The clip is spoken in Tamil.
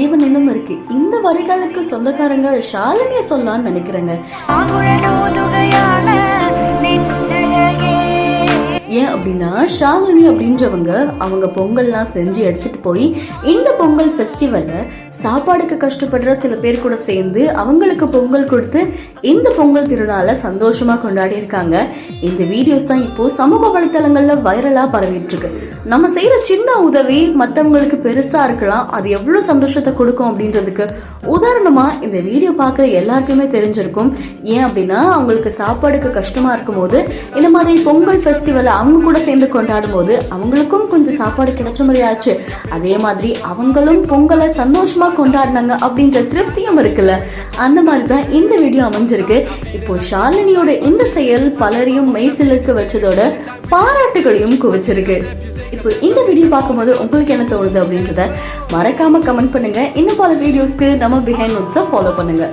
ஜீவன் இன்னும் இருக்கு. இந்த வரிகளுக்கு சொந்தக்காரங்க ஷாலினியை சொல்லலாம்னு நினைக்கிறேங்க. ஏன் அப்படின்னா ஷாலினி அப்படின்றவங்க அவங்க பொங்கல்லாம் செஞ்சு எடுத்துட்டு போய் இந்த பொங்கல் ஃபெஸ்டிவல்ல சாப்பாடுக்கு கஷ்டப்படுற சில பேர் கூட சேர்ந்து அவங்களுக்கு பொங்கல் கொடுத்து இந்த பொங்கல் திருநாளை சந்தோஷமா கொண்டாடி இருக்காங்க. இந்த வீடியோஸ் தான் இப்போ சமூக வலைத்தளங்கள்ல வைரலா பரவிட்டு இருக்கு. நம்ம செய்யற சின்ன உதவி மற்றவங்களுக்கு பெருசா இருக்கலாம், அது எவ்வளவு சந்தோஷத்தை கொடுக்கும் அப்படின்றதுக்கு உதாரணமா இந்த வீடியோ பார்க்க எல்லாருக்குமே தெரிஞ்சிருக்கும். ஏன் அப்படின்னா அவங்களுக்கு சாப்பாடுக்கு கஷ்டமா இருக்கும் போது இந்த மாதிரி பொங்கல் ஃபெஸ்டிவல் அவங்க கூட சேர்ந்து கொண்டாடும் போது அவங்களுக்கும் கொஞ்சம் சாப்பாடு கிடைச்ச மாதிரி ஆச்சு. அதே மாதிரி அவங்களும் பொங்கலை சந்தோஷமா கொண்டாடினாங்க அப்படின்ற திருப்தியும் இருக்குல்ல. அந்த மாதிரி தான் இந்த வீடியோ அமைஞ்சிருக்கு. இப்போ ஷாலினியோட இந்த செயல் பலரையும் மெய்சிலுக்கு வச்சதோட பாராட்டுகளையும் குவிச்சிருக்கு. இப்போ இந்த வீடியோ பார்க்கும்போது உங்களுக்கு என்ன தோணுது அப்படின்றத மறக்காம கமெண்ட் பண்ணுங்க. இன்னும் பல வீடியோஸ்க்கு நம்ம பிஹைண்ட் நோட்ஸை ஃபாலோ பண்ணுங்க.